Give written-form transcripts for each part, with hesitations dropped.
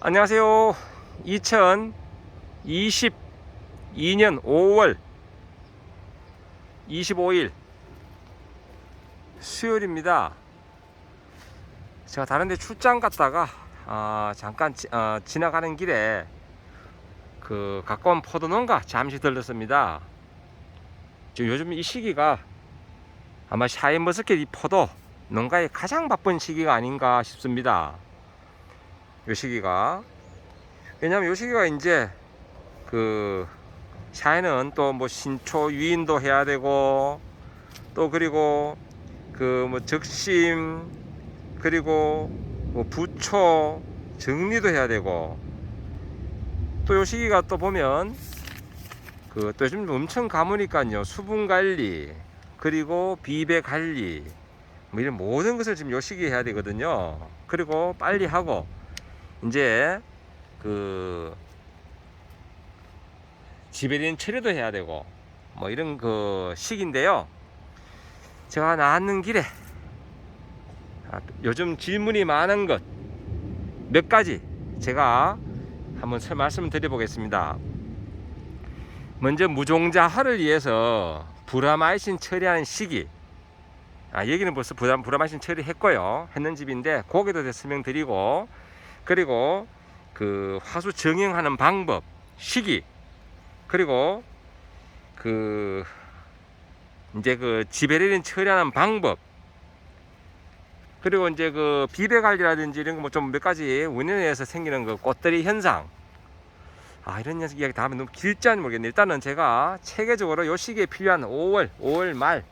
안녕하세요. 2022년 5월 25일 수요일입니다. 제가 다른데 출장 갔다가 잠깐 지나가는 길에 그 가까운 포도 농가 잠시 들렀습니다. 지금 요즘 이 시기가 아마 샤인머스켓 이 포도 농가의 가장 바쁜 시기가 아닌가 싶습니다. 요 시기가, 왜냐면 요 시기가 이제 그 샤인은 또 뭐 신초 유인도 해야 되고, 또 그리고 그 뭐 적심, 그리고 뭐 부초 정리도 해야 되고, 또 요 시기가 또 보면 그 또 요즘 엄청 가무니까요, 수분 관리 그리고 비배 관리 뭐 이런 모든 것을 지금 요 시기에 해야 되거든요. 그리고 빨리 하고 이제 그 지베리안 처리도 해야 되고 뭐 이런 그 시기인데요. 제가 나왔는 길에 요즘 질문이 많은 것 몇 가지 제가 한번 말씀을 드려보겠습니다. 먼저 무종자화를 위해서 브라마이신 처리하는 시기, 여기는 벌써 브라마이신 처리했고요, 했는 집인데 거기도 대해서 설명드리고, 그리고 그 화수 정형하는 방법, 시기, 그리고 그 이제 그 지베레린 처리하는 방법, 그리고 이제 그 비배 관리라든지 이런 거 뭐 좀 몇 가지 원인에 의해서 생기는 그 꽃들이 현상, 이런 이야기 다 하면 너무 길지 않은지 모르겠네. 일단은 제가 체계적으로 요 시기에 필요한 5월 말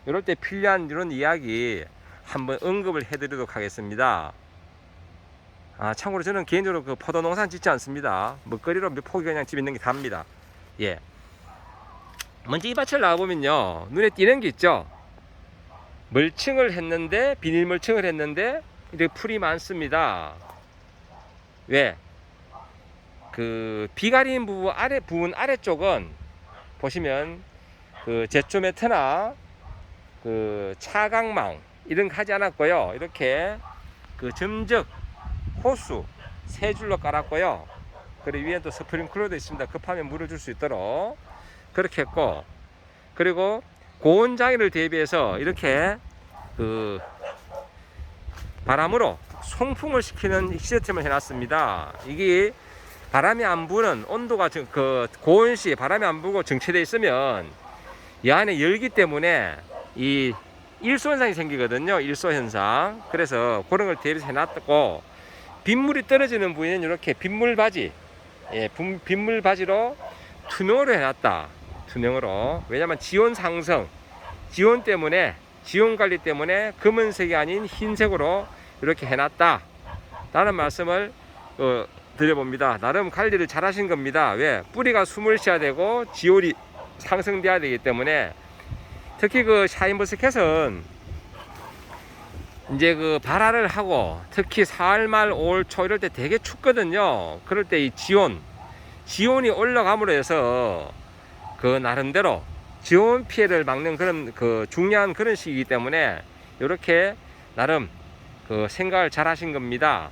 이럴 때 필요한 이런 이야기 한번 언급을 해드리도록 하겠습니다. 참고로 저는 개인적으로 그 포도 농사는 짓지 않습니다. 먹거리로 몇 포기 그냥 집에 있는 게 답니다. 예. 먼저 이 밭을 나와보면요, 눈에 띄는 게 있죠. 멀칭을 했는데, 비닐 멀칭을 했는데 이렇게 풀이 많습니다. 왜? 그 비가린 부분 아래쪽은 보시면 그 제초 매트나 그 차강망 이런 거 하지 않았고요, 이렇게 그 점적 호수 세 줄로 깔았고요. 그리고 위에 또 스프링클러도 있습니다. 급하면 물을 줄 수 있도록 그렇게 했고, 그리고 고온 장애를 대비해서 이렇게 그 바람으로 송풍을 시키는 시스템을 해놨습니다. 이게 바람이 안 부는 온도가 그 고온시 바람이 안 불고 정체되어 있으면 이 안에 열기 때문에 이 일소 현상이 생기거든요. 일소 현상. 그래서 그런 걸 대비해서 해놨고, 빗물이 떨어지는 부위는 이렇게 빗물 바지, 빗물 바지로 투명으로 해놨다. 투명으로. 왜냐면 지온 상승, 지온 관리 때문에 검은색이 아닌 흰색으로 이렇게 해놨다 라는 말씀을 드려봅니다. 나름 관리를 잘 하신 겁니다. 왜? 뿌리가 숨을 쉬어야 되고 지온이 상승돼야 되기 때문에. 특히 그 샤인머스켓은 이제 그 발화를 하고 특히 4월 말 5월 초 이럴 때 되게 춥거든요. 그럴 때 이 지온이 올라감으로 해서 그 나름대로 지온 피해를 막는 그런 그 중요한 그런 시기이기 때문에 이렇게 나름 그 생각을 잘 하신 겁니다.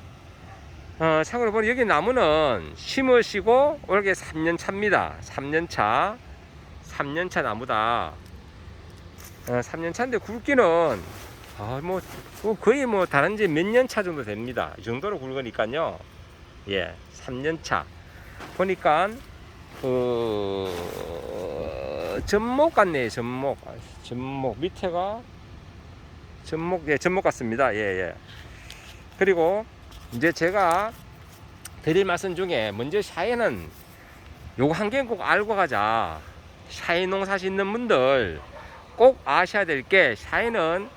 참고로 보면 여기 나무는 심으시고 올해 3년 차입니다. 3년 차 나무다. 3년 차인데 굵기는 뭐 거의 뭐 다른 집 몇 년 차 정도 됩니다. 이 정도로 굵으니까요. 예, 3년 차. 보니까 전목 같네요. 전목 밑에가 전목 같습니다. 예. 그리고 이제 제가 드릴 말씀 중에 먼저 샤인은 요거 한 개 꼭 알고 가자. 샤인 농사 짓는 분들 꼭 아셔야 될 게, 샤인은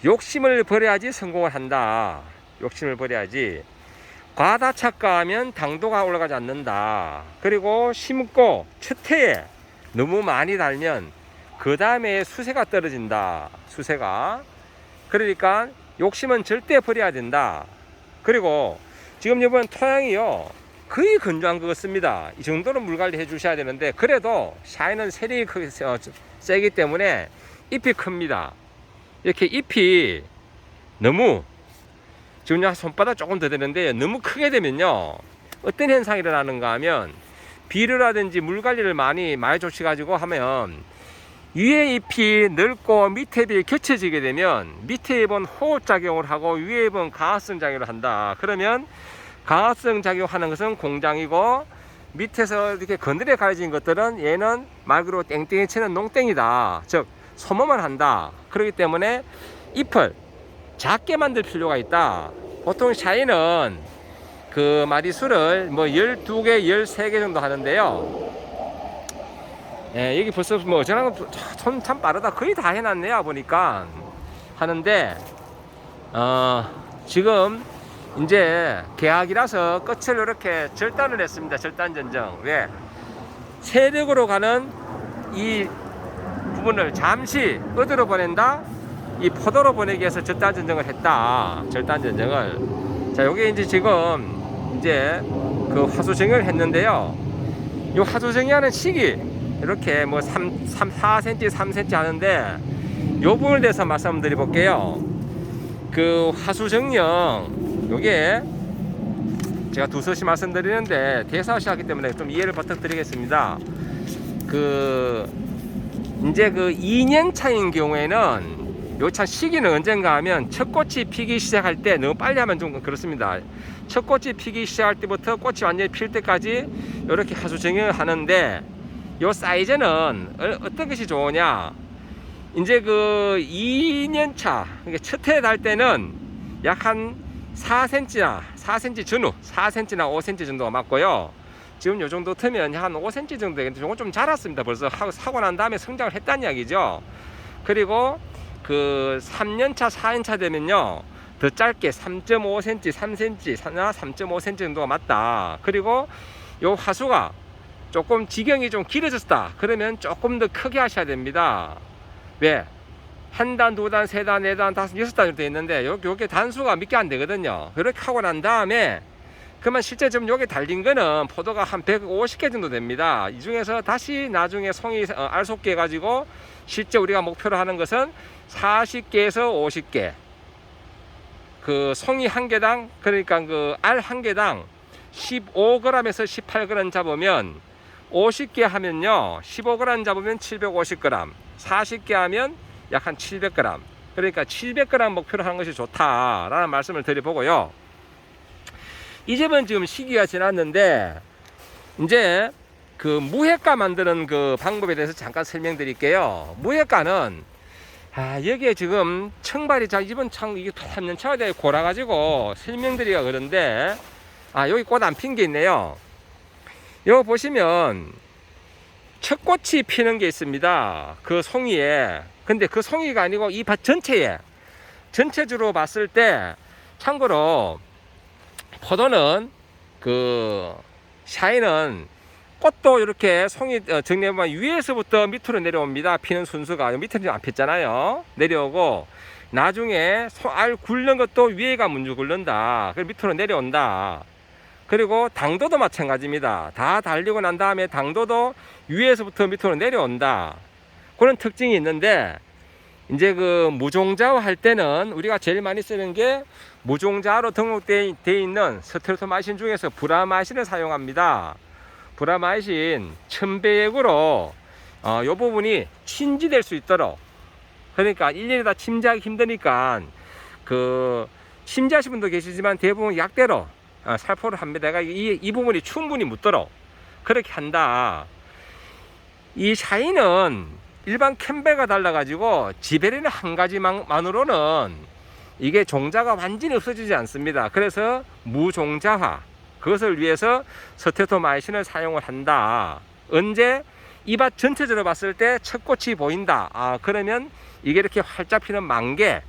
욕심을 버려야지 성공을 한다. 욕심을 버려야지. 과다 착각하면 당도가 올라가지 않는다. 그리고 심고 첫 해에 너무 많이 달면 그 다음에 수세가 떨어진다. 수세가. 그러니까 욕심은 절대 버려야 된다. 그리고 지금 이번 토양이요, 거의 건조한 것 같습니다. 이 정도는 물 관리 해 주셔야 되는데, 그래도 샤인은 세력이 세기 때문에 잎이 큽니다. 이렇게 잎이 너무 지금 손바닥 조금 더 되는데 너무 크게 되면요 어떤 현상이 일어나는가 하면 비료라든지 물 관리를 많이 조치가지고 하면 위에 잎이 넓고 밑에 잎이 겹쳐지게 되면 밑에 잎은 호흡작용을 하고 위에 잎은 강화성 작용을 한다. 그러면 강화성 작용하는 것은 공장이고 밑에서 이렇게 건드려 가려진 것들은 얘는 말 그대로 땡땡이 치는 농땡이다. 즉 소모만 한다. 그렇기 때문에 잎을 작게 만들 필요가 있다. 보통 샤인은 그 마리수를 뭐 12개, 13개 정도 하는데요. 예, 여기 벌써 뭐 저랑 손 참 빠르다. 거의 다 해놨네요. 보니까 하는데 지금 이제 계약이라서 끝을 이렇게 절단을 했습니다. 절단 전정. 왜? 세력으로 가는 이 부분을 잠시 어디로 보낸다? 이 포도로 보내기 위해서 절단 전정을 했다. 절단 전정을. 자, 요게 이제 지금 이제 그 화수 정형을 했는데요. 요 화수 정형하는 시기 이렇게 뭐 4cm, 3cm 하는데 요 부분에 대해서 말씀드려 볼게요. 그 화수 정형 요게 제가 두서시 말씀드리는데 대사시 하기 때문에 좀 이해를 부탁드리겠습니다. 그 이제 그 2년 차인 경우에는 요 참 시기는 언젠가 하면 첫 꽃이 피기 시작할 때 너무 빨리 하면 좀 그렇습니다. 첫 꽃이 피기 시작할 때부터 꽃이 완전히 필 때까지 이렇게 화수 정형을 하는데 요 사이즈는 어떤 것이 좋으냐? 이제 그 2년 차, 그러니까 첫 해 달 때는 약 한 4cm 전후, 4cm나 5cm 정도가 맞고요. 지금 요 정도 트면 한 5cm 정도 되겠는데 요건 좀 자랐습니다. 벌써 사고 난 다음에 성장을 했다는 이야기죠. 그리고 그 3년차, 4년차 되면요. 더 짧게 3.5cm, 3cm나 3.5cm 정도가 맞다. 그리고 요 화수가 조금 지경이 좀 길어졌다. 그러면 조금 더 크게 하셔야 됩니다. 왜? 한 단, 두 단, 세 단, 네 단, 다섯, 여섯 단 정도 있는데 요게 단수가 몇 개 안 되거든요. 그렇게 하고 난 다음에 그러면 실제 지금 요게 달린 거는 포도가 한 150개 정도 됩니다. 이 중에서 다시 나중에 송이 알속개 가지고 실제 우리가 목표로 하는 것은 40개에서 50개. 그 송이 한 개당, 그러니까 그 알 한 개당 15g에서 18g 잡으면 50개 하면요 15g 잡으면 750g, 40개 하면 약 한 700g. 그러니까 700g 목표로 하는 것이 좋다라는 말씀을 드려보고요. 이제는 지금 시기가 지났는데 이제 그 무핵가 만드는 그 방법에 대해서 잠깐 설명드릴게요. 무핵가는 여기에 지금 청발이 이번 이게 3년 차가 되어 골아가지고 설명드리기가 그런데 여기 꽃 안 핀 게 있네요. 여기 보시면 첫 꽃이 피는 게 있습니다. 그 송이에. 근데 그 송이가 아니고 이 밭 전체에, 전체적으로 봤을 때 참고로 포도는 그 샤인은 꽃도 이렇게 송이 정리해보면 위에서부터 밑으로 내려옵니다. 피는 순서가 밑에는 안 폈잖아요. 내려오고 나중에 알 굴른 것도 위에가 먼저 굴른다. 그리고 밑으로 내려온다. 그리고 당도도 마찬가지입니다. 다 달리고 난 다음에 당도도 위에서부터 밑으로 내려온다. 그런 특징이 있는데 이제 그 무종자화 할 때는 우리가 제일 많이 쓰는 게 무종자로 등록되어 있는 스트레토마이신 중에서 브라마이신을 사용합니다. 브라마이신 1000배액으로 이 부분이 침지될 수 있도록, 그러니까 일일이 다 침지하기 힘드니까 그 침지하신 분도 계시지만 대부분 약대로 살포를 합니다. 내가 이 부분이 충분히 묻도록 그렇게 한다. 이 샤인은 일반 캠베가 달라가지고 지베리는 한 가지만으로는 이게 종자가 완전히 없어지지 않습니다. 그래서 무종자화, 그것을 위해서 스테토마이신을 사용을 한다. 언제? 이 밭 전체적으로 봤을 때 첫 꽃이 보인다. 그러면 이게 이렇게 활짝 피는 만개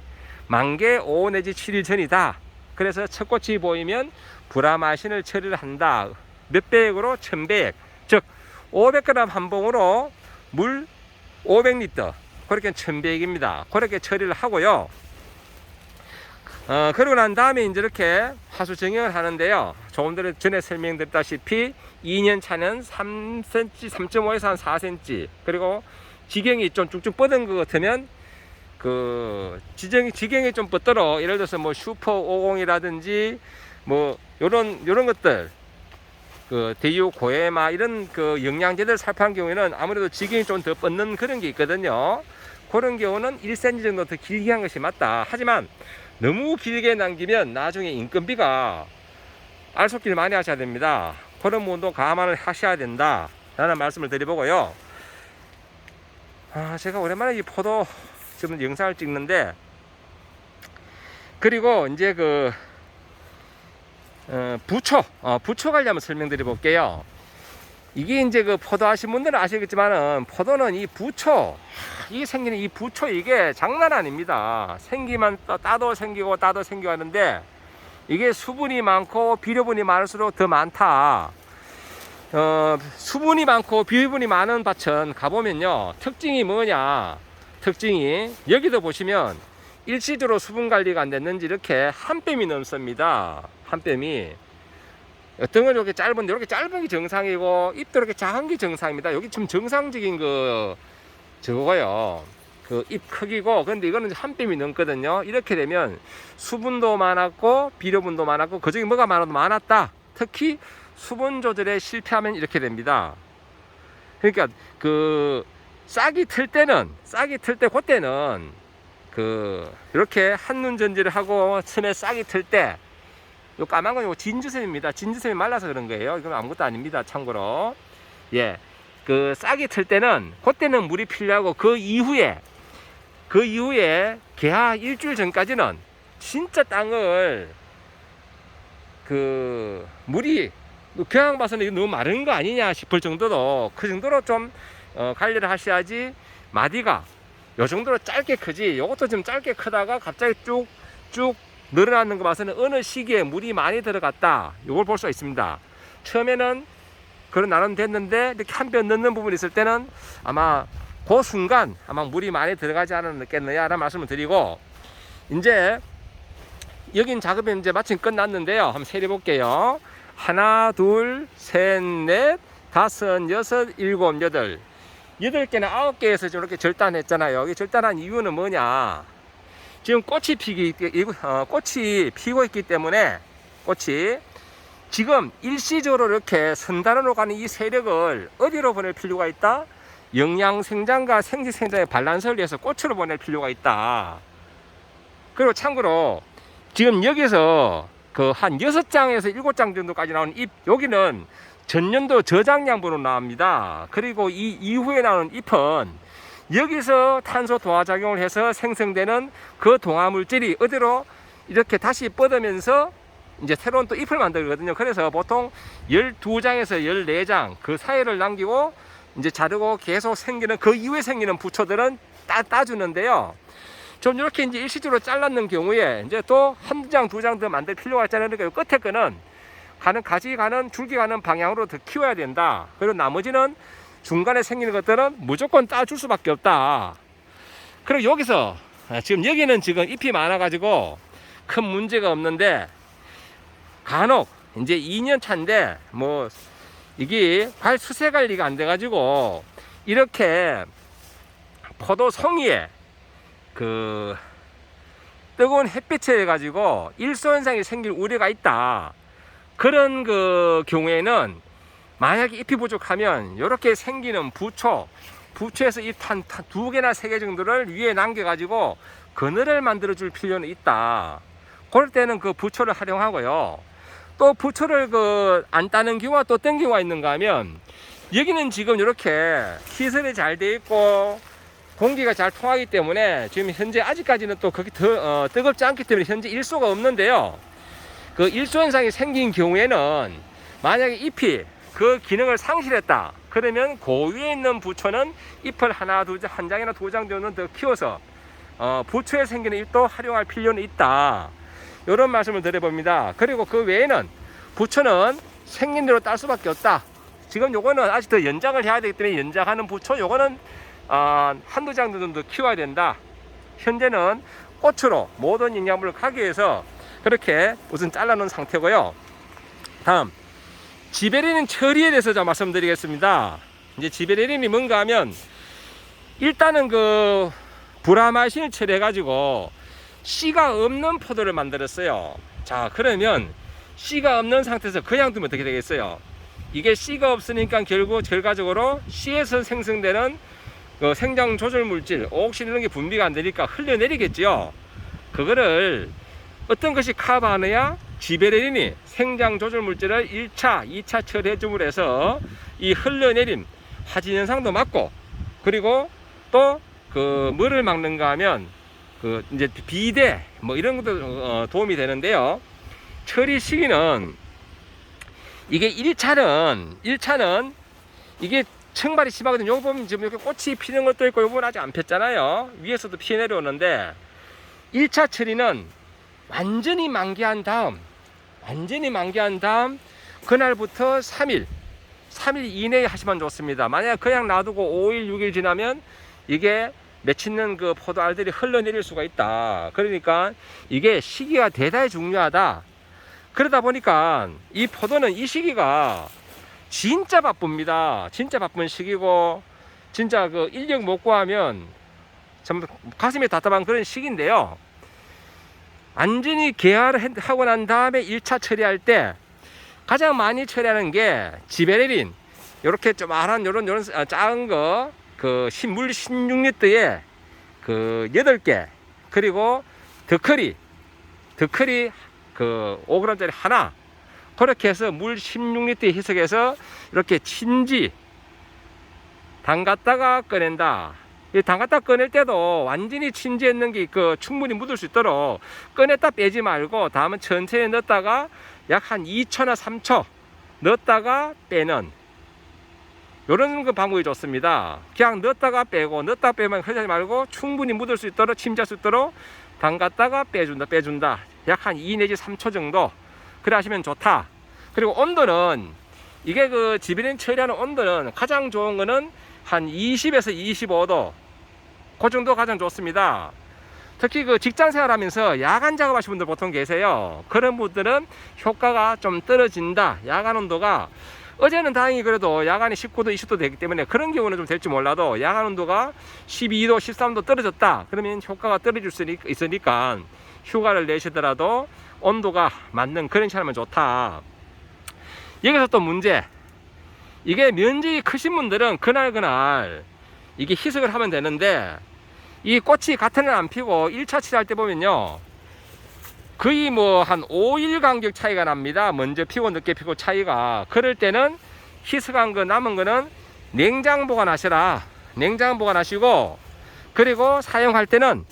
5 내지 7일 전이다. 그래서 첫 꽃이 보이면 브라마신을 처리를 한다. 몇 배액으로? 1000배액. 즉 500g 한 봉으로 물 500리터, 그렇게 1000배액입니다. 그렇게 처리를 하고요. 그러고 난 다음에 이제 이렇게 화수 정형을 하는데요. 조금 전에 설명드렸다시피 2년 차는 3cm, 3.5에서 한 4cm, 그리고 지경이 좀 쭉쭉 뻗은 것 같으면 지경이 좀 뻗도록, 예를 들어서 뭐 슈퍼 50이라든지 뭐 요런 것들, 대유 고에마 이런 영양제들 살포한 경우에는 아무래도 지경이 좀 더 뻗는 그런 게 있거든요. 그런 경우는 1cm 정도 더 길게 한 것이 맞다. 하지만 너무 길게 남기면 나중에 인건비가 알속기를 많이 하셔야 됩니다. 그런 부분도 감안을 하셔야 된다 라는 말씀을 드려보고요. 제가 오랜만에 이 포도 지금 영상을 찍는데, 그리고 이제 부초 관리 한번 설명드려 볼게요. 이게 이제 포도 하신 분들은 아시겠지만은, 포도는 이 부초, 이게 생기는 이 부초, 이게 장난 아닙니다. 생기만 따도 생기고 하는데, 이게 수분이 많고 비료분이 많을수록 더 많다. 수분이 많고 비료분이 많은 밭은 가보면요, 특징이 뭐냐, 특징이 여기도 보시면 일시적으로 수분 관리가 안 됐는지 이렇게 한 뼘이 넘습니다. 한 뼘이. 어떤 건 이렇게 짧은데, 이렇게 짧은 게 정상이고 잎도 이렇게 작은 게 정상입니다. 여기 좀 정상적인 저거요, 잎 크기고. 근데 이거는 한 뼘이 넘거든요. 이렇게 되면 수분도 많았고 비료분도 많았고, 그중에 뭐가 많았다. 특히 수분 조절에 실패하면 이렇게 됩니다. 그러니까 싹이 틀 때는 그때는 이렇게 한눈 전지를 하고 처음에 싹이 틀 때, 요 까만 건 진주샘입니다. 진주샘이 말라서 그런 거예요. 이건 아무것도 아닙니다. 참고로. 예. 싹이 틀 때는, 그때는 물이 필요하고, 그 이후에 개화 일주일 전까지는 진짜 땅을 물이 그냥 봐서는 이거 너무 마른 거 아니냐 싶을 정도로, 그 정도로 좀 관리를 하셔야지. 마디가 요 정도로 짧게 크지, 요것도 좀 짧게 크다가 갑자기 쭉쭉 늘어나는 거 봐서는 어느 시기에 물이 많이 들어갔다, 요걸 볼 수가 있습니다. 처음에는 그런 나름 됐는데, 이렇게 한 뼘 넣는 부분이 있을 때는 아마 그 순간 아마 물이 많이 들어가지 않았겠느냐라는 말씀을 드리고, 이제 여긴 작업이 이제 마침 끝났는데요. 한번 세려 볼게요. 하나, 둘, 셋, 넷, 다섯, 여섯, 일곱, 여덟. 8개나 9개에서 이렇게 절단했잖아요. 이 절단한 이유는 뭐냐? 지금 꽃이 피고 있기 때문에, 꽃이 지금 일시적으로 이렇게 선단으로 가는 이 세력을 어디로 보낼 필요가 있다? 영양생장과 생식생장의 밸런스를 위해서 꽃으로 보낼 필요가 있다. 그리고 참고로 지금 여기서 한 6장에서 7장 정도까지 나오는 잎, 여기는 전년도 저장량분으로 나옵니다. 그리고 이 이후에 나오는 잎은 여기서 탄소 동화작용을 해서 생성되는 그 동화물질이 어디로 이렇게 다시 뻗으면서 이제 새로운 또 잎을 만들거든요. 그래서 보통 12장에서 14장 그 사이를 남기고 이제 자르고 계속 생기는, 그 이후에 생기는 부초들은 따주는데요. 좀 이렇게 이제 일시적으로 잘랐는 경우에 이제 또 한 장, 두 장 더 만들 필요가 있잖아요. 그러니까 끝에 거는 줄기 가는 방향으로 더 키워야 된다. 그리고 나머지는 중간에 생기는 것들은 무조건 따줄 수밖에 없다. 그리고 여기서 지금 여기는 지금 잎이 많아가지고 큰 문제가 없는데, 간혹 이제 2년 차인데 뭐 이게 수세 관리가 안 돼가지고 이렇게 포도 송이에 뜨거운 햇빛에 가지고 일소 현상이 생길 우려가 있다. 그런 경우에는 만약에 잎이 부족하면 이렇게 생기는 부초에서 잎 한 2개나 3개 정도를 위에 남겨가지고 그늘을 만들어 줄 필요는 있다. 그럴 때는 그 부초를 활용하고요. 또 부초를 안 따는 경우가 또 어떤 경우가 있는가 하면, 여기는 지금 이렇게 시설이 잘 돼 있고 공기가 잘 통하기 때문에 지금 현재 아직까지는 또 그게 뜨겁지 않기 때문에 현재 일소가 없는데요. 일소 현상이 생긴 경우에는 만약에 잎이 그 기능을 상실했다, 그러면 그 위에 있는 부초는 잎을 한 장이나 2장 정도는 더 키워서 부초에 생기는 잎도 활용할 필요는 있다. 이런 말씀을 드려봅니다. 그리고 그 외에는 부초는 생긴 대로 딸 수밖에 없다. 지금 요거는 아직 더 연장을 해야 되기 때문에 연장하는 부초, 요거는 한두 장 정도 키워야 된다. 현재는 꽃으로 모든 영양분을 가기 위해서 그렇게 우선 잘라놓은 상태고요. 다음, 지베레닌 처리에 대해서 좀 말씀드리겠습니다. 이제 지베레닌이 뭔가 하면, 일단은 브라마신을 처리해 가지고 씨가 없는 포도를 만들었어요. 자, 그러면 씨가 없는 상태에서 그냥 두면 어떻게 되겠어요? 이게 씨가 없으니까 결과적으로 씨에서 생성되는 그 생장 조절 물질, 옥신 이런 게 분비가 안 되니까 흘러내리겠죠. 그거를 어떤 것이 커버하느냐? 지베레린이 생장 조절 물질을 1차, 2차 처리해 줌으로 해서 이 흘러내림, 화진 현상도 막고, 그리고 또 그 뭐를 막는가 하면 그 이제 비대 뭐 이런 것도 도움이 되는데요. 처리 시기는 이게 1차는 이게 청발이 심하거든요. 요 보면 지금 이렇게 꽃이 피는 것도 있고, 요 부분 아직 안 폈잖아요. 위에서도 피해 내려오는데, 1차 처리는 완전히 만개한 다음 그날부터 3일 이내에 하시면 좋습니다. 만약 그냥 놔두고 5일 6일 지나면 이게 맺히는 그 포도 알들이 흘러내릴 수가 있다. 그러니까 이게 시기가 대단히 중요하다. 그러다 보니까 이 포도는 이 시기가 진짜 바쁩니다. 진짜 바쁜 시기고, 진짜 그 인력 못 구하면 참 가슴이 답답한 그런 시기인데요. 완전히 개화를 하고 난 다음에 1차 처리할 때 가장 많이 처리하는 게 지베레린, 요렇게 조그만한 요런 작은 거, 그 물 16리터에 그 8개, 그리고 더커리 그 5g짜리 하나, 그렇게 해서 물 16리터에 희석해서 이렇게 친지 담갔다가 꺼낸다. 이 담갔다 꺼낼 때도 완전히 친지했는 게 그 충분히 묻을 수 있도록 꺼냈다 빼지 말고, 다음은 천천히 넣었다가 약 한 2초나 3초 넣었다가 빼는 요런 그 방법이 좋습니다. 그냥 넣었다가 빼고, 넣었다가 빼면 흐르지 말고 충분히 묻을 수 있도록, 침지할 수 있도록 담갔다가 빼준다. 약 한 2 내지 3초 정도. 그래 하시면 좋다. 그리고 온도는, 이게 그 지베레린 처리하는 온도는 가장 좋은 거는 한 20에서 25도. 그 정도 가장 좋습니다. 특히 그 직장 생활하면서 야간 작업하시는 분들 보통 계세요. 그런 분들은 효과가 좀 떨어진다. 야간 온도가, 어제는 다행히 그래도 야간이 19도, 20도 되기 때문에 그런 경우는 좀 될지 몰라도, 야간 온도가 12도, 13도 떨어졌다. 그러면 효과가 떨어질 수 있으니까 휴가를 내시더라도 온도가 맞는 그런 차라면 좋다. 여기서 또 문제. 이게 면적이 크신 분들은 그날 이게 희석을 하면 되는데, 이 꽃이 같은 날 안 피고 1차 치할 때 보면요, 거의 뭐 한 5일 간격 차이가 납니다. 먼저 피고 늦게 피고 차이가. 그럴 때는 희석한 거 남은 거는 냉장 보관하시라. 냉장 보관하시고, 그리고 사용할 때는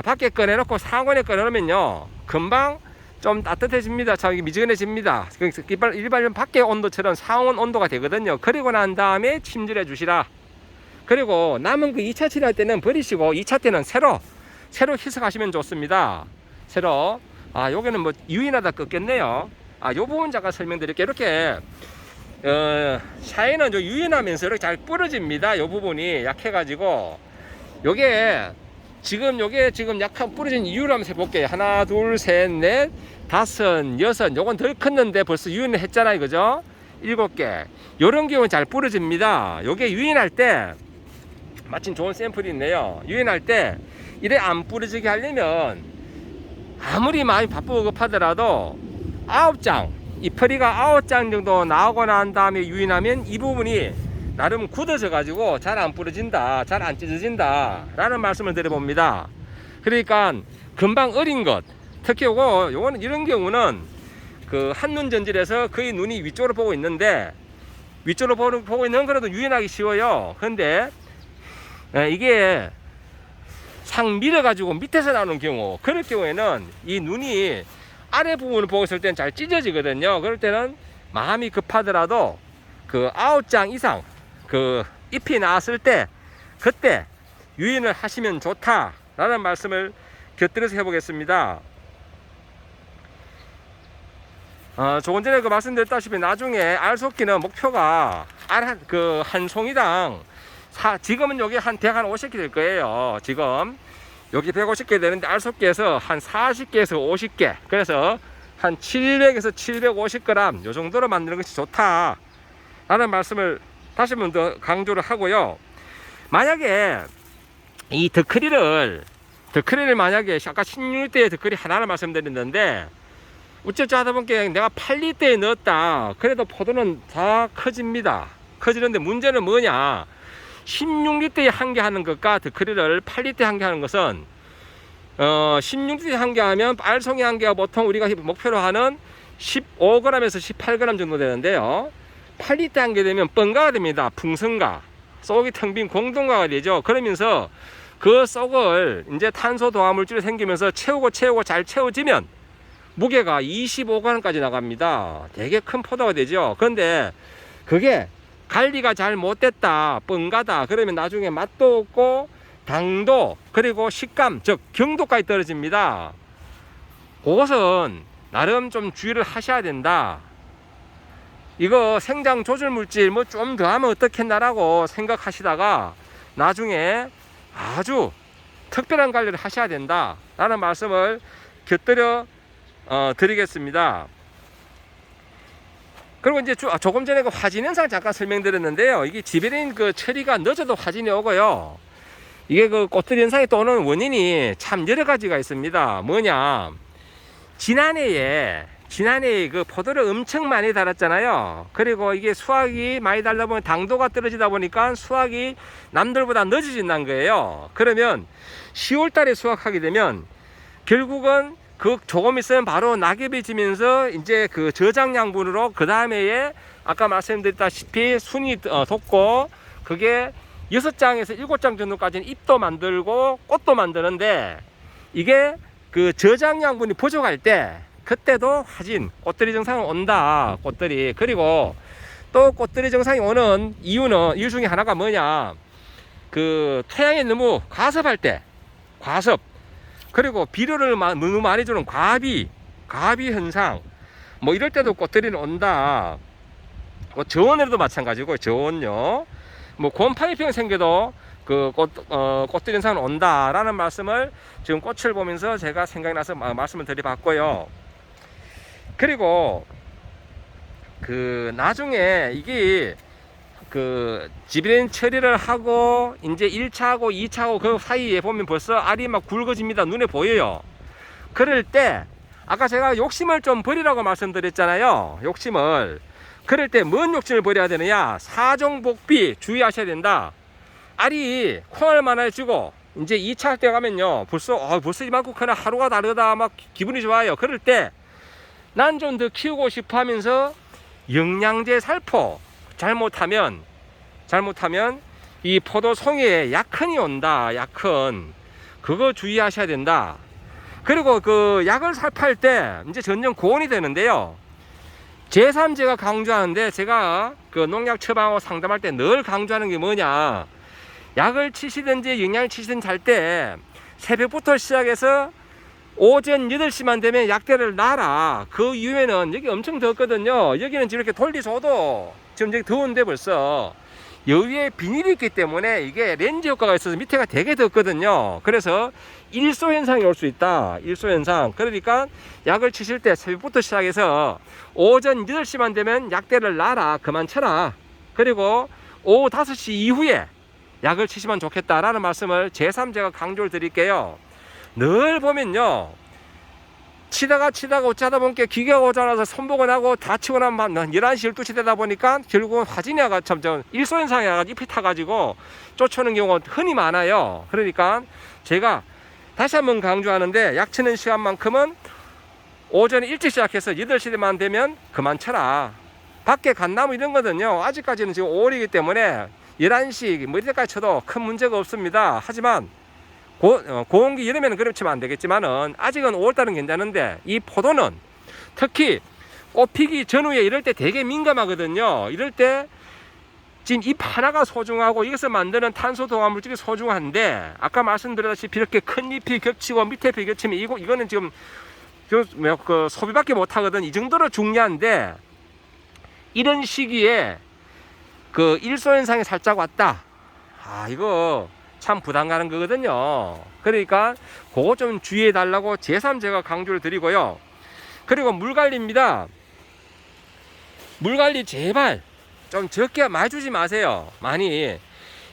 밖에 꺼내놓고 상온에 꺼내놓으면요 금방 좀 따뜻해집니다. 참 미지근해집니다. 일반 밖에 온도처럼 상온 온도가 되거든요. 그리고 난 다음에 침질해 주시라. 그리고 남은 그 2차 치료할 때는 버리시고 2차 때는 새로 희석하시면 좋습니다. 새로. 요게는 뭐 유인하다 꺾였네요. 요 부분 잠깐 설명드릴게요. 이렇게 샤인은 유인하면서 이렇게 잘 부러집니다. 요 부분이 약해가지고, 요게 지금 약간 부러진 이유를 한번 해볼게요. 하나, 둘, 셋, 넷, 다섯, 여섯. 요건 덜 컸는데 벌써 유인을 했잖아요. 그죠? 7개. 요런 경우는 잘 부러집니다. 요게 유인할 때, 마침 좋은 샘플이 있네요. 유인할 때 이래 안 부러지게 하려면 아무리 많이 바쁘고 급하더라도 9장, 이 퍼리가 9장 정도 나오고 난 다음에 유인하면 이 부분이 나름 굳어져 가지고 잘 안 부러진다, 잘 안 찢어진다 라는 말씀을 드려봅니다. 그러니까 금방 어린 것, 특히 요거는 이런 경우는 그 한눈 전질에서 거의 눈이 위쪽으로 보고 있는데, 위쪽으로 보고 있는 거라도 유인하기 쉬워요. 근데 이게 상 밀어 가지고 밑에서 나오는 경우, 그럴 경우에는 이 눈이 아래 부분을 보고 있을 때는 잘 찢어지거든요. 그럴 때는 마음이 급하더라도 그 9장 이상 그 잎이 나왔을 때 그때 유인을 하시면 좋다라는 말씀을 곁들여서 해보겠습니다. 조금 전에 말씀드렸다시피 나중에 알 쏟기는 목표가 알 한 송이당 지금은 여기 한 150개 될 거예요. 지금 여기 150개 되는데 알 쏟기에서 한 40개에서 50개, 그래서 한 700에서 750g 요 정도로 만드는 것이 좋다 라는 말씀을 다시 한 번 더 강조를 하고요. 만약에 이 덧크리를 만약에 아까 16리터의 덧크리 하나를 말씀드렸는데 어쩌지 하다 보니까 내가 8리터에 넣었다. 그래도 포도는 다 커집니다. 커지는데 문제는 뭐냐, 16리터에 한 개 하는 것과 덧크리를 8리터에 한 개 하는 것은 16리터에 한 개 하면 빨송이 한 개가 보통 우리가 목표로 하는 15g에서 18g 정도 되는데요, 8리터 한 개 되면 뻥가가 됩니다. 풍선가, 속이 텅 빈 공동가가 되죠. 그러면서 그 속을 이제 탄소 동화물질이 생기면서 채우고 잘 채워지면 무게가 25g까지 나갑니다. 되게 큰 포도가 되죠. 그런데 그게 관리가 잘 못됐다, 뻥가다, 그러면 나중에 맛도 없고 당도 그리고 식감, 즉 경도까지 떨어집니다. 그것은 나름 좀 주의를 하셔야 된다. 이거 생장 조절 물질 뭐 좀 더 하면 어떻겠나라고 생각하시다가 나중에 아주 특별한 관리를 하셔야 된다 라는 말씀을 곁들여 드리겠습니다. 그리고 이제 조금 전에 그 화진 현상 잠깐 설명드렸는데요, 이게 지배린 그 처리가 늦어도 화진이 오고요, 이게 그 꽃들 현상이 또 오는 원인이 참 여러 가지가 있습니다. 뭐냐, 지난해에 그 포도를 엄청 많이 달았잖아요. 그리고 이게 수확이 많이 달다 보면 당도가 떨어지다 보니까 수확이 남들보다 늦어진다는 거예요. 그러면 10월 달에 수확하게 되면 결국은 그 조금 있으면 바로 낙엽이 지면서 이제 그 저장 양분으로 그 다음에 아까 말씀드렸다시피 순이 돋고 그게 6장에서 7장 정도까지는 잎도 만들고 꽃도 만드는데, 이게 그 저장 양분이 부족할 때 그때도 화진, 꽃들이 증상은 온다. 꽃들이. 그리고 또 꽃들이 증상이 오는 이유 중에 하나가 뭐냐, 그 태양이 너무 과습할 때, 과습, 그리고 비료를 너무 많이 주는 과비 현상, 뭐 이럴 때도 꽃들이 온다. 뭐 저온에도 마찬가지고, 저온요, 뭐 곰팡이병 생겨도 그 꽃들 현상은 온다라는 말씀을 지금 꽃을 보면서 제가 생각이 나서 말씀을 드려봤고요. 그리고 그 나중에 이게 그 지배린 처리를 하고 이제 1차하고 2차하고 그 사이에 보면 벌써 알이 막 굵어집니다. 눈에 보여요. 그럴 때 아까 제가 욕심을 좀 버리라고 말씀드렸잖아요. 욕심을. 그럴 때 뭔 욕심을 버려야 되느냐, 사종복비 주의하셔야 된다. 알이 콩알 많아지고 이제 2차 때 가면요, 벌써 이만큼 크나, 하루가 다르다, 막 기분이 좋아요. 그럴 때 난 좀 더 키우고 싶어 하면서 영양제 살포 잘못하면 이 포도 송이에 약흔이 온다. 약흔, 그거 주의하셔야 된다. 그리고 그 약을 살포할 때 이제 점점 고온이 되는데요, 제3제가 강조하는데, 제가 그 농약 처방하고 상담할 때 늘 강조하는 게 뭐냐, 약을 치시든지 영양을 치시든지 할 때 새벽부터 시작해서 오전 8시만 되면 약대를 놔라. 그 이후에는 여기 엄청 덥거든요. 여기는 지금 이렇게 돌리줘도 지금 여기 더운데 벌써 여기에 비닐이 있기 때문에 이게 렌즈 효과가 있어서 밑에가 되게 덥거든요. 그래서 일소 현상이 올 수 있다. 일소 현상. 그러니까 약을 치실 때 새벽부터 시작해서 오전 8시만 되면 약대를 놔라. 그만 쳐라. 그리고 오후 5시 이후에 약을 치시면 좋겠다라는 말씀을 제3제가 강조를 드릴게요. 늘 보면요, 치다가 어쩌다 보니까 기계가 오자라서 손보고 나고 다 치고 나면 11시 12시 되다 보니까 결국은 화진이 와가 일소현상이 와가지고 잎이 타가지고 쫓아오는 경우가 흔히 많아요. 그러니까 제가 다시 한번 강조하는데, 약 치는 시간만큼은 오전에 일찍 시작해서 8시만 되면 그만 쳐라. 밖에 갓나무 이런 거는요, 아직까지는 지금 5월이기 때문에 11시 뭐 이때까지 쳐도 큰 문제가 없습니다. 하지만 고온기 여름에는 그렇게 치면 안 되겠지만은 아직은 5월달은 괜찮은데, 이 포도는 특히 꽃 피기 전후에 이럴 때 되게 민감하거든요. 이럴 때 지금 잎 하나가 소중하고 이것을 만드는 탄소 동화물질이 소중한데, 아까 말씀드렸다시피 이렇게 큰 잎이 겹치고 밑에 잎이 겹치면 이거는 지금 그 소비밖에 못하거든. 이 정도로 중요한데, 이런 시기에 그 일소현상이 살짝 왔다. 이거 참 부담 가는 거거든요. 그러니까 그거 좀 주의해 달라고 제3제가 강조를 드리고요. 그리고 물관리입니다. 물관리 제발 좀 적게 많이 주지 마세요. 많이.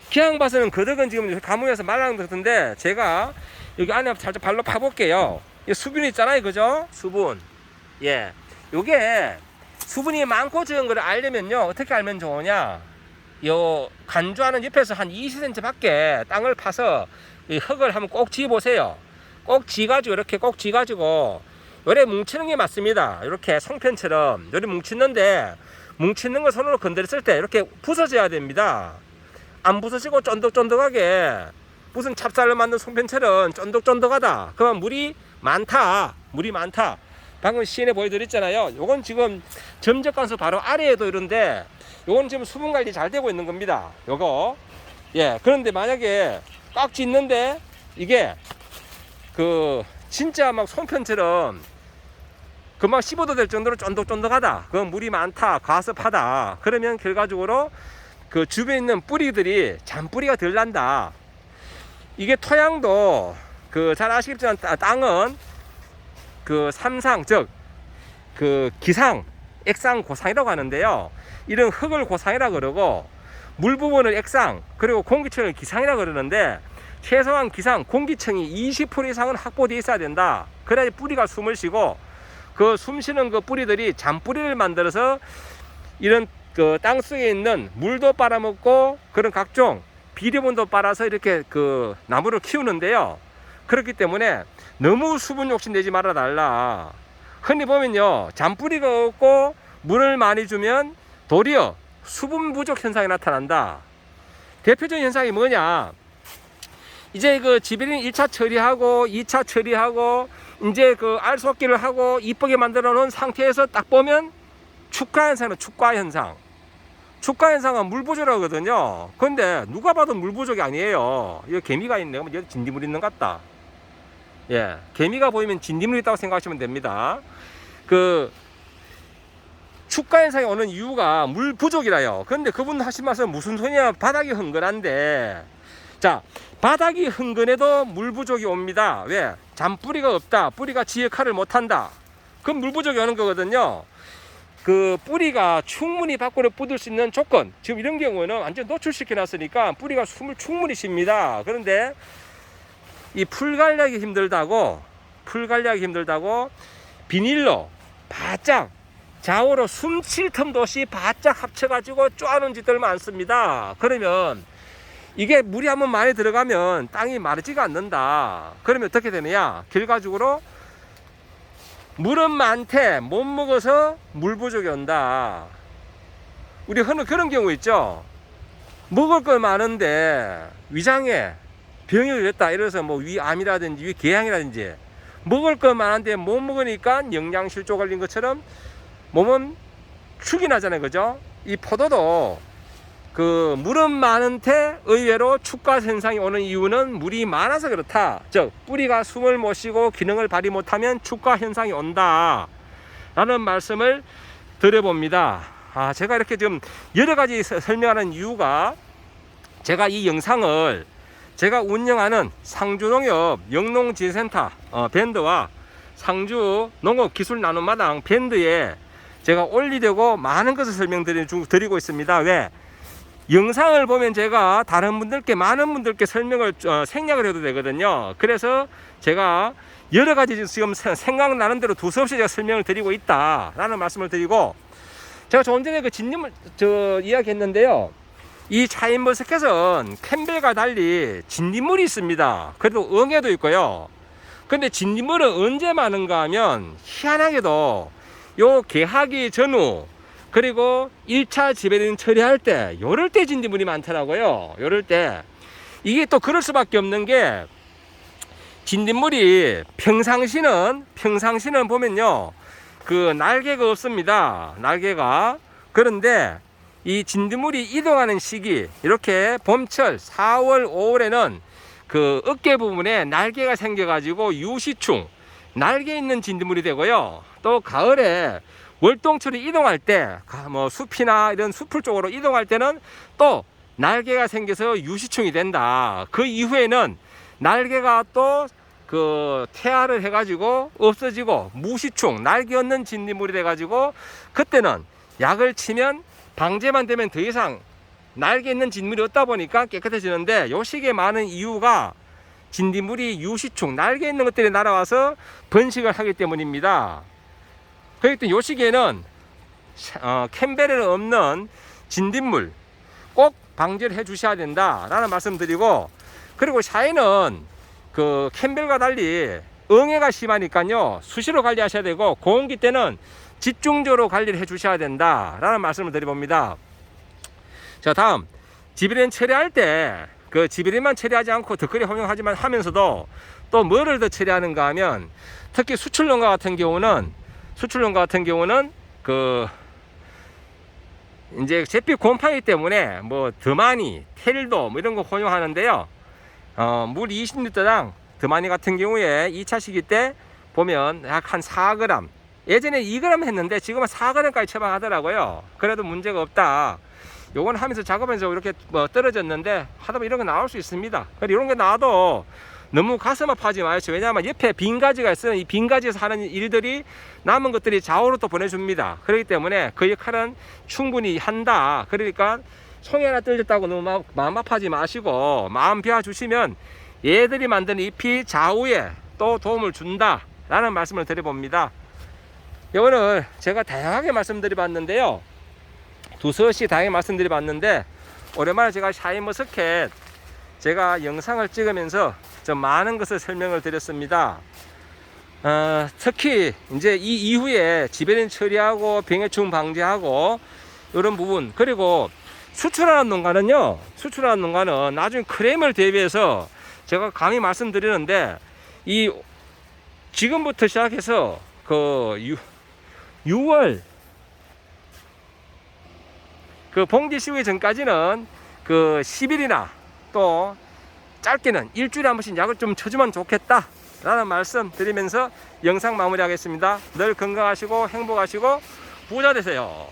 기왕 봐서는 거덕은 지금 가뭄에서 말라는 것 같은데, 제가 여기 안에 살짝 발로 파볼게요. 이 수분 있잖아요, 그죠? 수분. 예. 요게 수분이 많고 적은 걸 알려면요, 어떻게 알면 좋으냐? 요 간주하는 옆에서 한 20cm 밖에 땅을 파서 이 흙을 한번 꼭 지어보세요. 꼭 지가지고, 이렇게 꼭 지가지고, 요래 뭉치는 게 맞습니다. 이렇게 송편처럼 요래 뭉치는데, 뭉치는 거 손으로 건드렸을 때 이렇게 부서져야 됩니다. 안 부서지고 쫀득쫀득하게, 무슨 찹쌀로 만든 송편처럼 쫀득쫀득하다. 그러면 물이 많다. 물이 많다. 방금 시인에 보여드렸잖아요. 요건 지금 점적관수 바로 아래에도 이런데, 요건 지금 수분 관리 잘 되고 있는 겁니다. 요거. 예. 그런데 만약에 꽉 찢는데, 이게 진짜 막 송편처럼 금방 씹어도 될 정도로 쫀득쫀득하다. 그건 물이 많다. 과습하다. 그러면 결과적으로 그 주변에 있는 뿌리들이 잔뿌리가 덜 난다. 이게 토양도 잘 아시겠지만 땅은 삼상, 즉 기상, 액상, 고상이라고 하는데요. 이런 흙을 고상이라 그러고, 물 부분을 액상, 그리고 공기층을 기상이라 그러는데, 최소한 기상, 공기층이 20% 이상은 확보되어 있어야 된다. 그래야 뿌리가 숨을 쉬고, 그 숨 쉬는 그 뿌리들이 잔뿌리를 만들어서 이런 땅 속에 있는 물도 빨아먹고, 그런 각종 비료분도 빨아서 이렇게 나무를 키우는데요. 그렇기 때문에 너무 수분 욕심 내지 말아 달라. 흔히 보면요, 잔뿌리가 없고 물을 많이 주면 도리어 수분 부족 현상이 나타난다. 대표적인 현상이 뭐냐? 이제 지베린 1차 처리하고 2차 처리하고 이제 알 쏟기를 하고 이쁘게 만들어 놓은 상태에서 딱 보면 축가 현상은 축가 현상. 축가 현상은 물 부족이거든요. 근데 누가 봐도 물 부족이 아니에요. 여기 개미가 있네요. 여기 진딧물 있는 것 같다. 예, 개미가 보이면 진딧물이 있다고 생각하시면 됩니다. 축가 현상이 오는 이유가 물 부족이라요. 근데 그분 하신 말씀 무슨 소리냐? 바닥이 흥건한데, 자, 바닥이 흥건해도 물 부족이 옵니다. 왜? 잔뿌리가 없다. 뿌리가 지 역할을 못한다. 그럼 물 부족이 오는 거거든요. 뿌리가 충분히 밖으로 뻗을 수 있는 조건, 지금 이런 경우는 완전 노출시켜 놨으니까 뿌리가 숨을 충분히 쉽니다. 그런데 이 풀 관리하기 힘들다고 비닐로 바짝 좌우로 숨 쉴 틈도 없이 바짝 합쳐가지고 쪼아놓은 짓들 많습니다. 그러면 이게 물이 한번 많이 들어가면 땅이 마르지가 않는다. 그러면 어떻게 되느냐? 결과적으로 물은 많대 못 먹어서 물 부족이 온다. 우리 흔히 그런 경우 있죠. 먹을 거 많은데 위장에 병이 걸렸다 이래서 위암이라든지 위궤양이라든지, 먹을 거 많은데 못 먹으니까 영양실조 걸린 것처럼 몸은 축이 나잖아요, 그죠? 이 포도도 물은 많은데 의외로 축가 현상이 오는 이유는 물이 많아서 그렇다. 즉 뿌리가 숨을 못 쉬고 기능을 발휘 못하면 축가 현상이 온다 라는 말씀을 드려봅니다. 제가 이렇게 좀 여러 가지 설명하는 이유가, 제가 이 영상을 제가 운영하는 상주농협 영농진센터 밴드와 상주 농업기술 나눔마당 밴드에 제가 올리려고 많은 것을 설명드리고 있습니다. 왜? 영상을 보면 제가 다른 분들께, 많은 분들께 설명을 생략을 해도 되거든요. 그래서 제가 여러 가지 지금 생각나는 대로 두서없이 제가 설명을 드리고 있다라는 말씀을 드리고, 제가 조금 전에 진딧물 이야기했는데요. 이 샤인머스켓은 캠벨과 달리 진딧물이 있습니다. 그래도 응애도 있고요. 근데 진딧물은 언제 많은가 하면, 희한하게도 요 개하기 전후, 그리고 1차 지배린 처리할 때, 요럴 때 진딧물이 많더라고요. 요럴 때. 이게 또 그럴 수밖에 없는 게, 진딧물이 평상시는 보면요, 날개가 없습니다. 날개가. 그런데 이 진딧물이 이동하는 시기, 이렇게 봄철 4월 5월에는 어깨 부분에 날개가 생겨가지고 유시충, 날개 있는 진딧물이 되고요. 또 가을에 월동철이 이동할 때, 숲이나 이런 숲풀 쪽으로 이동할 때는 또 날개가 생겨서 유시충이 된다. 그 이후에는 날개가 또 태아를 해가지고 없어지고 무시충, 날개 없는 진딧물이 돼가지고, 그때는 약을 치면 방제만 되면 더 이상 날개 있는 진물이 없다 보니까 깨끗해지는데 요 시기에 많은 이유가 진딧물이 유시충, 날개 있는 것들이 날아와서 번식을 하기 때문입니다. 그렇기 때문에 요 시기에는 캠베레는 없는 진딧물 꼭 방지를 해 주셔야 된다라는 말씀드리고, 그리고 샤인은 그 캠벨과 달리 응애가 심하니까요 수시로 관리하셔야 되고, 고온기 때는 집중적으로 관리를 해 주셔야 된다라는 말씀을 드려봅니다. 자, 다음 지비린 처리할 때 그 지비린만 처리하지 않고 덧거리 활용하지만 하면서도 또 뭐를 더 처리하는가 하면, 특히 수출농가 같은 경우는 그 이제 잿빛 곰팡이 때문에 뭐 더마니, 텔도 뭐 이런 거 활용하는데요. 물 20리터당 더마니 같은 경우에 2차 시기 때 보면 약 한 4g, 예전에 2g 했는데 지금은 4g까지 처방하더라고요. 그래도 문제가 없다. 요건 하면서 작업하면서 이렇게 뭐 떨어졌는데 하다 보면 이런 거 나올 수 있습니다. 이런 게 나와도 너무 가슴 아파하지 마시죠. 왜냐하면 옆에 빈 가지가 있어요. 이 빈 가지에서 하는 일들이 남은 것들이 좌우로 또 보내줍니다. 그렇기 때문에 그 역할은 충분히 한다. 그러니까 송이 하나 떨어졌다고 너무 마음 아파하지 마시고 마음 비워주시면 얘들이 만드는 잎이 좌우에 또 도움을 준다 라는 말씀을 드려봅니다. 오늘 제가 다양하게 말씀드려봤는데요, 두서씩 다양하게 말씀드려봤는데, 오랜만에 제가 샤인머스켓 제가 영상을 찍으면서 좀 많은 것을 설명을 드렸습니다. 특히 이제 이 이후에 지배린 처리하고 병해충 방지하고 이런 부분, 그리고 수출하는 농가는요, 나중에 크레임을 대비해서 제가 감히 말씀드리는데, 이 지금부터 시작해서 그 6월 그 봉지 씌우기 전까지는 그 10일이나 또 짧게는 일주일에 한 번씩 약을 좀 쳐주면 좋겠다 라는 말씀 드리면서 영상 마무리하겠습니다. 늘 건강하시고 행복하시고 부자 되세요.